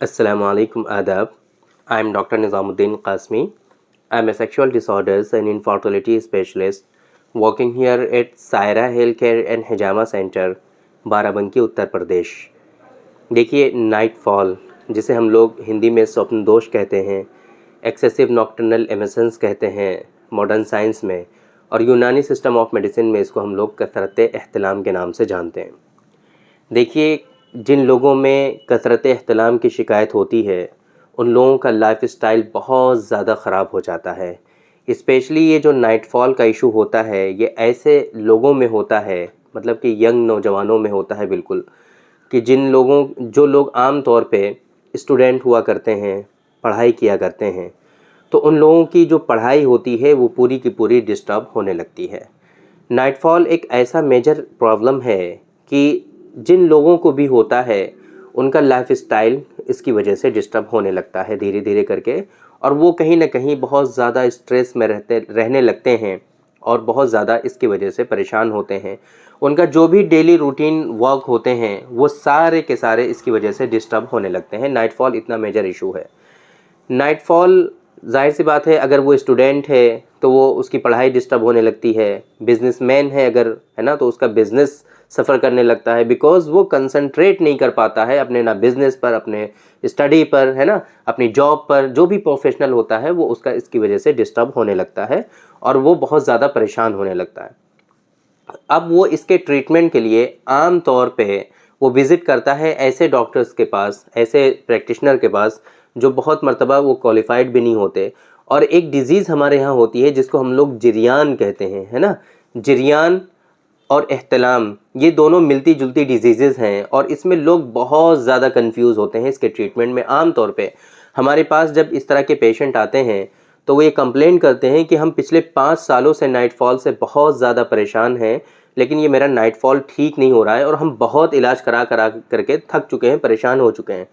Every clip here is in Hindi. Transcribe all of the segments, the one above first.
Assalamualaikum adab. I am Dr. Nizamuddin Qasmi. I am a sexual disorders and infertility specialist working here at Saira Healthcare and Hijama Center, Barabanki Uttar Pradesh. देखिए, नाइट फॉल जिसे हम लोग हिंदी में स्वप्न दोष कहते हैं, एक्सेसिव नॉक्टर्नल एमिशंस कहते हैं मॉडर्न साइंस में, और यूनानी सिस्टम ऑफ मेडिसिन में इसको हम लोग कसरत एहतलाम के नाम से जानते हैं। देखिए, जिन लोगों में कसरत एहतलाम की शिकायत होती है, उन लोगों का लाइफ़स्टाइल बहुत ज़्यादा ख़राब हो जाता है। स्पेशली ये जो नाइट फॉल का इशू होता है, ये ऐसे लोगों में होता है, मतलब कि यंग नौजवानों में होता है बिल्कुल, कि जो लोग आम तौर पे स्टूडेंट हुआ करते हैं, पढ़ाई किया करते हैं, तो उन लोगों की जो पढ़ाई होती है वो पूरी की पूरी डिस्टर्ब होने लगती है। नाइट फॉल एक ऐसा मेजर प्रॉब्लम है कि जिन लोगों को भी होता है, उनका लाइफ़स्टाइल इसकी वजह से डिस्टर्ब होने लगता है धीरे धीरे करके, और वो कहीं न कहीं बहुत ज़्यादा स्ट्रेस में रहने लगते हैं और बहुत ज़्यादा इसकी वजह से परेशान होते हैं। उनका जो भी डेली रूटीन वर्क होते हैं, वो सारे के सारे इसकी वजह से डिस्टर्ब होने लगते हैं। नाइट फॉल इतना मेजर इशू है। नाइट फॉल, ज़ाहिर सी बात है, अगर वो स्टूडेंट है तो वो उसकी पढ़ाई डिस्टर्ब होने लगती है। बिजनेसमैन है अगर, है ना, तो उसका बिजनेस सफ़र करने लगता है, बिकॉज़ वो कंसंट्रेट नहीं कर पाता है अपने ना बिजनेस पर, अपने स्टडी पर, है ना, अपनी जॉब पर। जो भी प्रोफेशनल होता है वो उसका इसकी वजह से डिस्टर्ब होने लगता है और वो बहुत ज़्यादा परेशान होने लगता है। अब वो इसके ट्रीटमेंट के लिए आम तौर पे वो विज़िट करता है ऐसे डॉक्टर्स के पास, ऐसे प्रैक्टिशनर के पास, जो बहुत मर्तबा वो क्वालिफ़ाइड भी नहीं होते। और एक डिज़ीज़ हमारे यहाँ होती है जिसको हम लोग जिरयान कहते हैं, है ना? जिरयान और एहतलाम, ये दोनों मिलती-जुलती डिज़ीज़ेज़ हैं और इसमें लोग बहुत ज़्यादा कन्फ्यूज़ होते हैं इसके ट्रीटमेंट में। आम तौर पे हमारे पास जब इस तरह के पेशेंट आते हैं, तो वो ये कंप्लेंट करते हैं कि हम पिछले 5 सालों से नाइट फॉल से बहुत ज़्यादा परेशान हैं, लेकिन ये मेरा नाइट फॉल ठीक नहीं हो रहा है और हम बहुत इलाज करा करा करके थक चुके हैं, परेशान हो चुके हैं।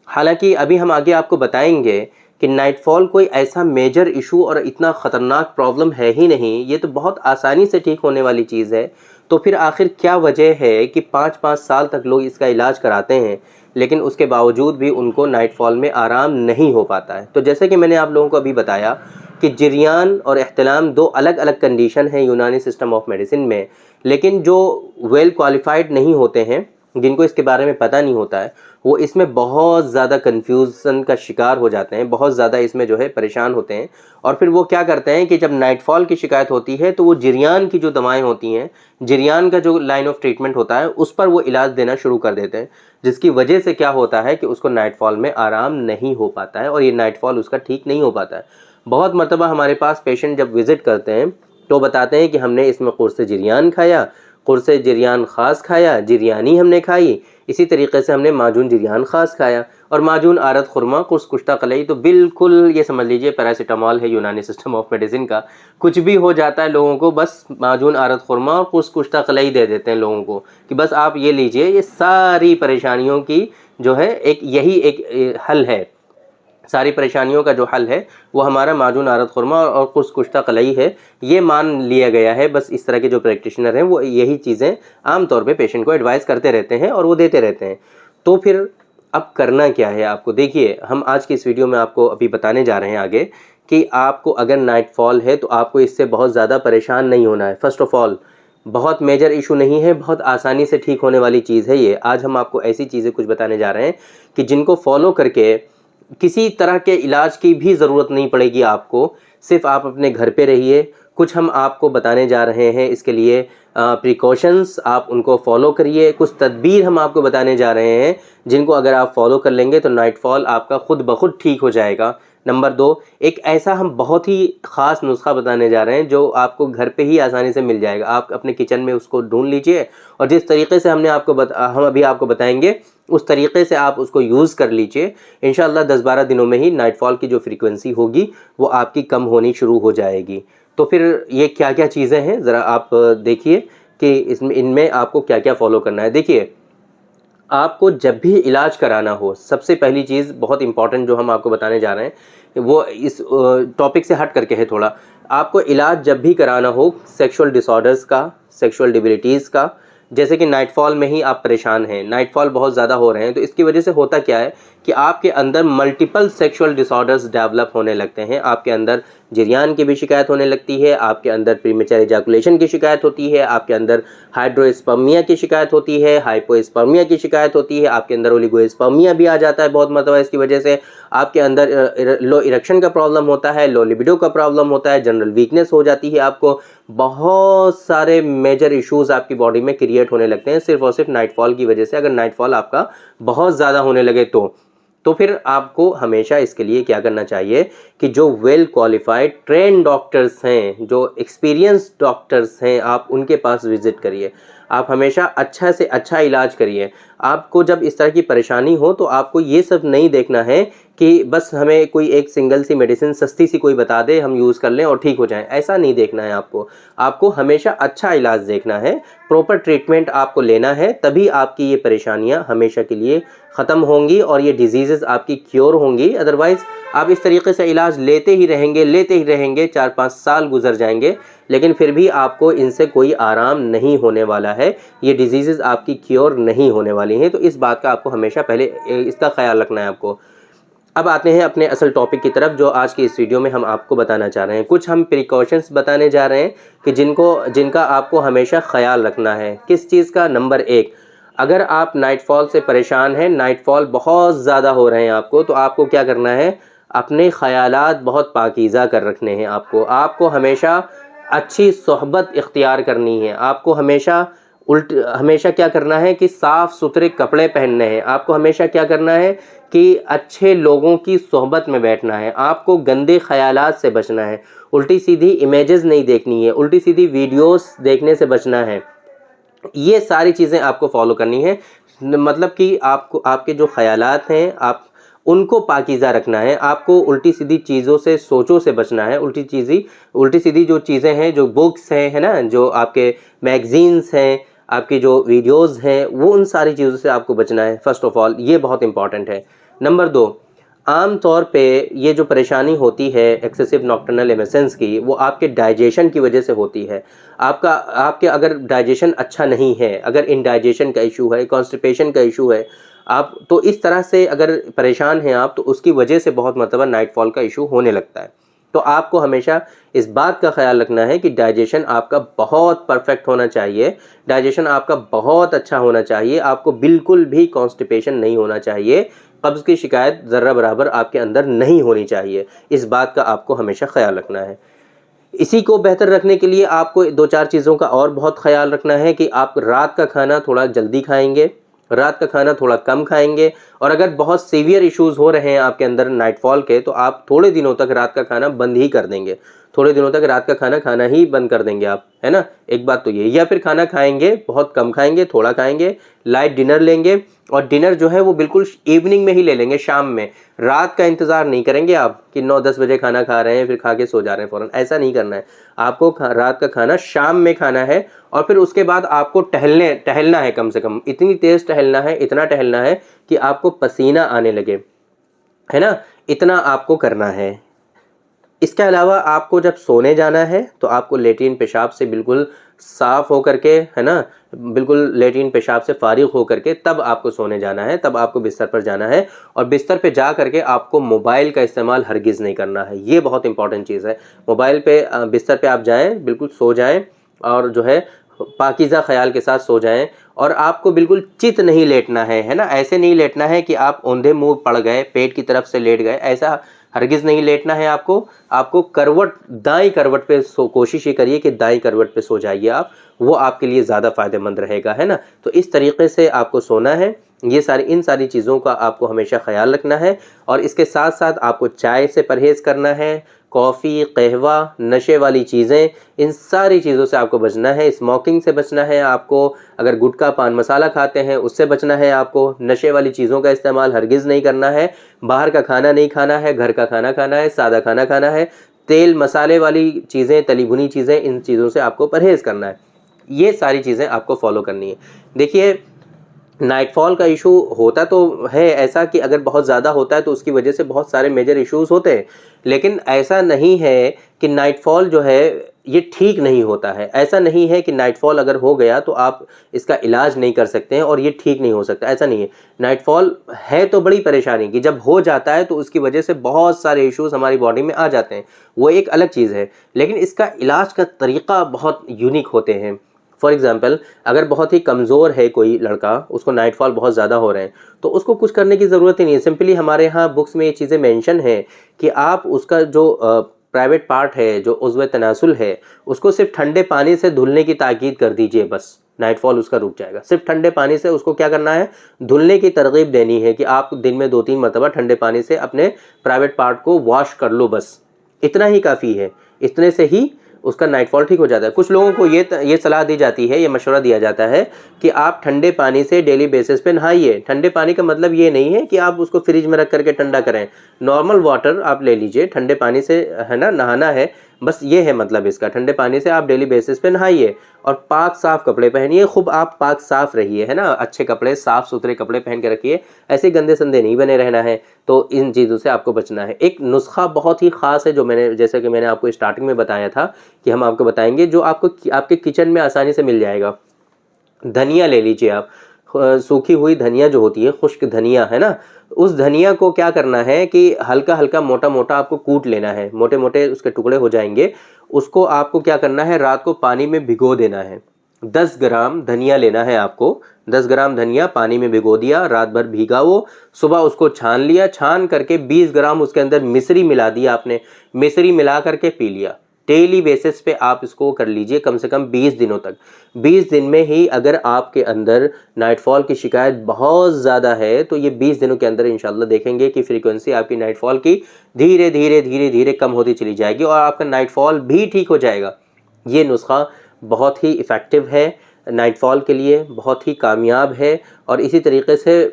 हालाँकि अभी हम आगे आपको बताएँगे कि नाइट फॉल कोई ऐसा मेजर इशू और इतना ख़तरनाक प्रॉब्लम है ही नहीं, ये तो बहुत आसानी से ठीक होने वाली चीज़ है। तो फिर आखिर क्या वजह है कि 5-5 साल तक लोग इसका इलाज कराते हैं, लेकिन उसके बावजूद भी उनको नाइट फॉल में आराम नहीं हो पाता है? तो जैसे कि मैंने आप लोगों को अभी बताया कि जिरयान और एहतलाम 2 अलग-अलग कंडीशन हैं यूनानी सिस्टम ऑफ मेडिसिन में, लेकिन जो वेल क्वालिफ़ाइड नहीं होते हैं, जिनको इसके बारे में पता नहीं होता है, वो इसमें बहुत ज़्यादा कन्फ्यूज़न का शिकार हो जाते हैं, बहुत ज़्यादा इसमें जो है परेशान होते हैं। और फिर वो क्या करते हैं कि जब नाइट फॉल की शिकायत होती है, तो वो जिरयान की जो दवाएँ होती हैं, जिरयान का जो लाइन ऑफ ट्रीटमेंट होता है, उस पर वो इलाज देना शुरू कर देते हैं, जिसकी वजह से क्या होता है कि उसको नाइट फॉल में आराम नहीं हो पाता है और ये नाइट फॉल उसका ठीक नहीं हो पाता है। बहुत मर्तबा हमारे पास पेशेंट जब विज़िट करते हैं, तो बताते हैं कि हमने इसमें कुर्स जिरयान खाया, कुर्स जिरयान ख़ास खाया, जिरयानी हमने खाई, इसी तरीके से हमने माजून जिरयान ख़ास खाया, और माजून आरद खुरमा कुर्स कुश्ता कलई, तो बिल्कुल ये समझ लीजिए पैरासिटामॉल है यूनानी सिस्टम ऑफ मेडिसिन का। कुछ भी हो जाता है लोगों को, बस माजून आरद खुरमा और कुर्स कुश्ता कलई दे देते हैं लोगों को कि बस आप ये लीजिए, ये सारी परेशानियों की जो है यही एक हल है। सारी परेशानियों का जो हल है वो हमारा माजून आरद खुरमा और कुछ कुश्ता कलई है, ये मान लिया गया है। बस इस तरह के जो प्रैक्टिशनर हैं वो यही चीज़ें आम तौर पे पेशेंट को एडवाइस करते रहते हैं और वो देते रहते हैं। तो फिर अब करना क्या है आपको? देखिए, हम आज की इस वीडियो में आपको अभी बताने जा रहे हैं आगे कि आपको अगर नाइट फॉल है तो आपको इससे बहुत ज़्यादा परेशान नहीं होना है। फर्स्ट ऑफ ऑल, बहुत मेजर इशू नहीं है, बहुत आसानी से ठीक होने वाली चीज़ है ये। आज हम आपको ऐसी चीज़ें कुछ बताने जा रहे हैं कि जिनको फॉलो करके किसी तरह के इलाज की भी ज़रूरत नहीं पड़ेगी आपको, सिर्फ आप अपने घर पे रहिए। कुछ हम आपको बताने जा रहे हैं, इसके लिए प्रिकॉशंस आप उनको फॉलो करिए। कुछ तदबीर हम आपको बताने जा रहे हैं जिनको अगर आप फॉलो कर लेंगे तो नाइट फॉल आपका खुद ब खुद ठीक हो जाएगा। नंबर 2, एक ऐसा हम बहुत ही ख़ास नुस्खा बताने जा रहे हैं जो आपको घर पे ही आसानी से मिल जाएगा। आप अपने किचन में उसको ढूँढ लीजिए और जिस तरीके से हम अभी आपको बताएँगे, उस तरीके से आप उसको यूज़ कर लीजिए। इंशाअल्लाह 10-12 दिनों में ही नाइट फॉल की जो फ्रीक्वेंसी होगी वो आपकी कम होनी शुरू हो जाएगी। तो फिर ये क्या-क्या चीज़ें हैं, ज़रा आप देखिए कि इनमें आपको क्या-क्या फ़ॉलो करना है। देखिए, आपको जब भी इलाज कराना हो, सबसे पहली चीज़ बहुत इम्पॉर्टेंट जो हम आपको बताने जा रहे हैं, वो इस टॉपिक से हट करके है थोड़ा। आपको इलाज जब भी कराना हो सेक्सुअल डिसऑर्डर्स का, सेक्सुअल डिबिलिटीज़ का, जैसे कि नाइट फॉल में ही आप परेशान हैं, नाइट फॉल बहुत ज़्यादा हो रहे हैं, तो इसकी वजह से होता क्या है कि आपके अंदर मल्टीपल सेक्सुअल डिसऑर्डर्स डेवलप होने लगते हैं। आपके अंदर जिरयान की भी शिकायत होने लगती है, आपके अंदर प्रीमेच्योर इजैकुलेशन की शिकायत होती है, आपके अंदर हाइड्रोस्पर्मिया की शिकायत होती है, हाइपोस्पर्मिया की शिकायत होती है, आपके अंदर ओलिगोस्पर्मिया भी आ जाता है बहुत मरतबा इसकी वजह से। आपके अंदर लो इरेक्शन का प्रॉब्लम होता है, लो लिबिडो का प्रॉब्लम होता है, जनरल वीकनेस हो जाती है, आपको बहुत सारे मेजर इश्यूज आपकी बॉडी में क्रिएट होने लगते हैं सिर्फ और सिर्फ नाइटफॉल की वजह से। अगर नाइटफॉल आपका बहुत ज़्यादा होने लगे तो फिर आपको हमेशा इसके लिए क्या करना चाहिए कि जो वेल क्वालिफाइड ट्रेन डॉक्टर्स हैं, जो एक्सपीरियंस डॉक्टर्स हैं, आप उनके पास विजिट करिए। आप हमेशा अच्छा से अच्छा इलाज करिए। आपको जब इस तरह की परेशानी हो तो आपको ये सब नहीं देखना है कि बस हमें कोई एक सिंगल सी मेडिसिन सस्ती सी कोई बता दे, हम यूज़ कर लें और ठीक हो जाएं, ऐसा नहीं देखना है आपको। आपको हमेशा अच्छा इलाज देखना है, प्रॉपर ट्रीटमेंट आपको लेना है, तभी आपकी ये परेशानियां हमेशा के लिए ख़त्म होंगी और ये डिजीज़ेज़ आपकी क्योर होंगी। अदरवाइज़ आप इस तरीके से इलाज लेते ही रहेंगे, 4-5 साल गुजर जाएंगे, लेकिन फिर भी आपको इनसे कोई आराम नहीं होने वाला है, ये डिजीज़ेज़ आपकी क्योर नहीं होने वाली हैं। तो इस बात का आपको हमेशा पहले इसका ख्याल रखना है आपको। अब आते हैं अपने असल टॉपिक की तरफ, जो आज की इस वीडियो में हम आपको बताना चाह रहे हैं। कुछ हम प्रिकॉशंस बताने जा रहे हैं कि जिनका आपको हमेशा ख्याल रखना है। किस चीज़ का? नंबर 1, अगर आप नाइटफॉल से परेशान हैं, नाइटफॉल बहुत ज़्यादा हो रहे हैं आपको, तो आपको क्या करना है? अपने ख़यालात बहुत पाकीज़ा कर रखने हैं आपको हमेशा अच्छी सोहबत इख्तियार करनी है। आपको हमेशा क्या करना है कि साफ़ सुथरे कपड़े पहनने हैं। आपको हमेशा क्या करना है कि अच्छे लोगों की सोहबत में बैठना है। आपको गंदे ख़यालात से बचना है, उल्टी सीधी इमेजेस नहीं देखनी है, उल्टी सीधी वीडियोस देखने से बचना है। ये सारी चीज़ें आपको फॉलो करनी है। मतलब कि आपको आपके जो ख़यालात हैं आप उनको पाकीज़ा रखना है। आपको उल्टी सीधी चीज़ों से, सोचों से बचना है। उल्टी सीधी जो चीज़ें हैं, जो बुक्स हैं, है ना, जो आपके मैगज़ीन्स हैं, आपकी जो वीडियोज़ हैं, वो उन सारी चीज़ों से आपको बचना है। फ़र्स्ट ऑफ़ ऑल ये बहुत इंपॉर्टेंट है। नंबर 2, आम तौर पे ये जो परेशानी होती है एक्सेसिव नॉक्टर्नल एमिशंस की, वो आपके डाइजेशन की वजह से होती है। आपके अगर डाइजेशन अच्छा नहीं है, अगर इंडाइजेशन का इशू है, कॉन्स्टिपेशन का इशू है, आप तो इस तरह से अगर परेशान हैं आप, तो उसकी वजह से बहुत मरतबा नाइटफॉल का इशू होने लगता है। तो आपको हमेशा इस बात का ख्याल रखना है कि डाइजेशन आपका बहुत परफेक्ट होना चाहिए, डाइजेशन आपका बहुत अच्छा होना चाहिए, आपको बिल्कुल भी कॉन्स्टिपेशन नहीं होना चाहिए, कब्ज़ की शिकायत ज़र्रा बराबर आपके अंदर नहीं होनी चाहिए। इस बात का आपको हमेशा ख्याल रखना है। इसी को बेहतर रखने के लिए आपको 2-4 चीज़ों का और बहुत ख्याल रखना है कि आप रात का खाना थोड़ा जल्दी खाएँगे, रात का खाना थोड़ा कम खाएँगे, और अगर बहुत सीवियर इश्यूज़ हो रहे हैं आपके अंदर नाइटफॉल के, तो आप थोड़े दिनों तक रात का खाना बंद ही कर देंगे। थोड़े दिनों तक रात का खाना खाना ही बंद कर देंगे आप, है ना? एक बात तो ये, या फिर खाना खाएँगे, बहुत कम खाएँगे, थोड़ा खाएँगे, लाइट डिनर लेंगे, और डिनर जो है वो बिल्कुल इवनिंग में ही ले लेंगे, शाम में। रात का इंतज़ार नहीं करेंगे आप कि 9-10 बजे खाना खा रहे हैं फिर खा के सो जा रहे हैं फ़ौरन, ऐसा नहीं करना है। आपको रात का खाना शाम में खाना है, और फिर उसके बाद आपको टहलना है, कम से कम इतनी तेज़ टहलना है, इतना टहलना है कि आपको पसीना आने लगे, है ना? इतना आपको करना है। इसके अलावा आपको जब सोने जाना है तो आपको लेट्रिन पेशाब से बिल्कुल साफ़ हो करके, है ना, बिल्कुल लेट्रिन पेशाब से फ़ारिग़ हो करके तब आपको सोने जाना है, तब आपको बिस्तर पर जाना है। और बिस्तर पे जा करके आपको मोबाइल का इस्तेमाल हरगिज़ नहीं करना है, ये बहुत इंपॉर्टेंट चीज़ है। मोबाइल पे बिस्तर पे आप जाएँ, बिल्कुल सो जाएँ, और जो है पाकीज़ा ख़याल के साथ सो जाएँ। और आपको बिल्कुल चित नहीं लेटना है ना? ऐसे नहीं लेटना है कि आप औंधे मुँह पड़ गए, पेट की तरफ से लेट गए, ऐसा हरगिज़ नहीं लेटना है आपको। आपको दाईं करवट पे कोशिश ये करिए कि दाईं करवट पे सो जाइए आप, वो आपके लिए ज़्यादा फ़ायदेमंद रहेगा, है ना? तो इस तरीके से आपको सोना है। इन सारी चीज़ों का आपको हमेशा ख़याल रखना है, और इसके साथ-साथ आपको चाय से परहेज़ करना है, कॉफ़ी, कहवा, नशे वाली चीज़ें, इन सारी चीज़ों से आपको बचना है। स्मोकिंग से बचना है आपको, अगर गुटखा, पान मसाला खाते हैं उससे बचना है आपको। नशे वाली चीज़ों का इस्तेमाल हरगिज़ नहीं करना है। बाहर का खाना नहीं खाना है, घर का खाना खाना है, सादा खाना खाना है। तेल मसाले वाली चीज़ें, तली भुनी चीज़ें, इन चीज़ों से आपको परहेज़ करना है। ये सारी चीज़ें आपको फॉलो करनी है। देखिए, नाइटफॉल का इशू होता तो है ऐसा कि अगर बहुत ज़्यादा होता है तो उसकी वजह से बहुत सारे मेजर इश्यूज़ होते हैं, लेकिन ऐसा नहीं है कि नाइटफॉल जो है ये ठीक नहीं होता है। ऐसा नहीं है कि नाइटफॉल अगर हो गया तो आप इसका इलाज नहीं कर सकते हैं और ये ठीक नहीं हो सकता, ऐसा नहीं है। नाइटफॉल है तो बड़ी परेशानी की, जब हो जाता है तो उसकी वजह से बहुत सारे इश्यूज़ हमारी बॉडी में आ जाते हैं, वो एक अलग चीज़ है। लेकिन इसका इलाज का तरीक़ा बहुत यूनिक होते हैं। फॉर एग्ज़ाम्पल, अगर बहुत ही कमज़ोर है कोई लड़का, उसको नाइटफॉल बहुत ज़्यादा हो रहे हैं, तो उसको कुछ करने की ज़रूरत ही नहीं है। सिंपली हमारे यहाँ बुक्स में ये चीज़ें मेंशन है कि आप उसका जो प्राइवेट पार्ट है, जो उज़्व तनासुल है, उसको सिर्फ ठंडे पानी से धुलने की ताकीद कर दीजिए, बस नाइटफॉल उसका रुक जाएगा। सिर्फ ठंडे पानी से उसको क्या करना है, धुलने की तरगीब देनी है कि आप दिन में 2-3 मरतबा ठंडे पानी से अपने प्राइवेट पार्ट को वॉश कर लो, बस इतना ही काफ़ी है। इतने से ही उसका नाइटफॉल ठीक हो जाता है। कुछ लोगों को ये सलाह दी जाती है, ये मशवरा दिया जाता है कि आप ठंडे पानी से डेली बेसिस पे नहाइए। ठंडे पानी का मतलब ये नहीं है कि आप उसको फ्रिज में रख करके ठंडा करें, नॉर्मल वाटर आप ले लीजिए, ठंडे पानी से है ना नहाना है, बस ये है मतलब इसका। ठंडे पानी से आप डेली बेसिस पे नहाइए और पाक साफ़ कपड़े पहनिए, खूब आप पाक साफ़ रहिए, है ना, अच्छे कपड़े, साफ़ सुथरे कपड़े पहन के रखिए, ऐसे गंदे संदे नहीं बने रहना है। तो इन चीज़ों से आपको बचना है। एक नुस्खा बहुत ही ख़ास है जो जैसे कि मैंने आपको स्टार्टिंग में बताया था कि हम आपको बताएंगे, जो आपको आपके किचन में आसानी से मिल जाएगा। धनिया ले लीजिए आप, सूखी हुई धनिया जो होती है, खुश्क धनिया, है ना, उस धनिया को क्या करना है कि हल्का हल्का मोटा मोटा आपको कूट लेना है, मोटे मोटे उसके टुकड़े हो जाएंगे। उसको आपको क्या करना है, रात को पानी में भिगो देना है। 10 ग्राम धनिया लेना है आपको, 10 ग्राम धनिया पानी में भिगो दिया, रात भर भीगा वो, सुबह उसको छान लिया, छान करके 20 ग्राम उसके अंदर मिश्री मिला दिया आपने, मिश्री मिला करके पी लिया। डेली बेसिस पे आप इसको कर लीजिए कम से कम 20 दिनों तक। 20 दिन में ही अगर आपके अंदर नाइटफॉल की शिकायत बहुत ज़्यादा है तो ये 20 दिनों के अंदर इंशाल्लाह देखेंगे कि फ्रीक्वेंसी आपकी नाइटफॉल की धीरे धीरे धीरे धीरे कम होती चली जाएगी और आपका नाइटफॉल भी ठीक हो जाएगा। ये नुस्खा बहुत ही इफ़ेक्टिव है, नाइटफॉल के लिए बहुत ही कामयाब है और इसी तरीके से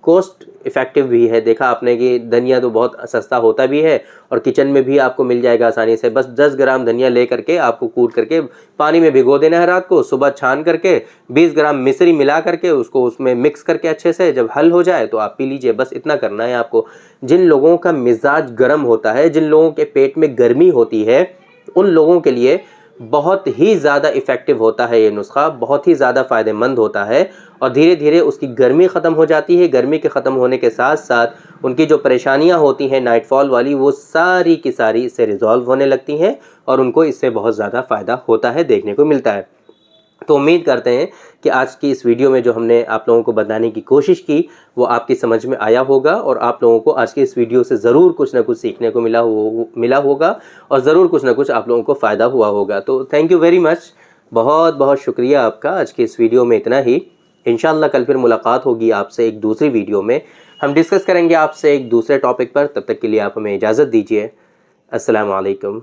कॉस्ट इफ़ेक्टिव भी है। देखा आपने कि धनिया तो बहुत सस्ता होता भी है और किचन में भी आपको मिल जाएगा आसानी से। बस 10 ग्राम धनिया ले करके आपको कूट करके पानी में भिगो देना है रात को, सुबह छान करके 20 ग्राम मिश्री मिला करके उसको उसमें मिक्स करके अच्छे से जब हल हो जाए तो आप पी लीजिए। बस इतना करना है आपको। जिन लोगों का मिजाज गर्म होता है, जिन लोगों के पेट में गर्मी होती है, उन लोगों के लिए बहुत ही ज़्यादा इफ़ेक्टिव होता है ये नुस्खा, बहुत ही ज़्यादा फ़ायदेमंद होता है और धीरे धीरे उसकी गर्मी ख़त्म हो जाती है। गर्मी के ख़त्म होने के साथ साथ उनकी जो परेशानियां होती हैं नाइटफॉल वाली, वो सारी की सारी इससे रिज़ॉल्व होने लगती हैं और उनको इससे बहुत ज़्यादा फ़ायदा होता है, देखने को मिलता है। तो उम्मीद करते हैं कि आज की इस वीडियो में जो हमने आप लोगों को बताने की कोशिश की वो आपकी समझ में आया होगा और आप लोगों को आज की इस वीडियो से ज़रूर कुछ ना कुछ सीखने को मिला होगा और ज़रूर कुछ ना कुछ आप लोगों को फ़ायदा हुआ होगा। तो थैंक यू वेरी मच, बहुत बहुत शुक्रिया आपका। आज की इस वीडियो में इतना ही। इंशाल्लाह कल फिर मुलाकात होगी आपसे एक दूसरी वीडियो में, हम डिस्कस करेंगे आपसे एक दूसरे टॉपिक पर। तब तक के लिए आप हमें इजाज़त दीजिए। अस्सलाम वालेकुम।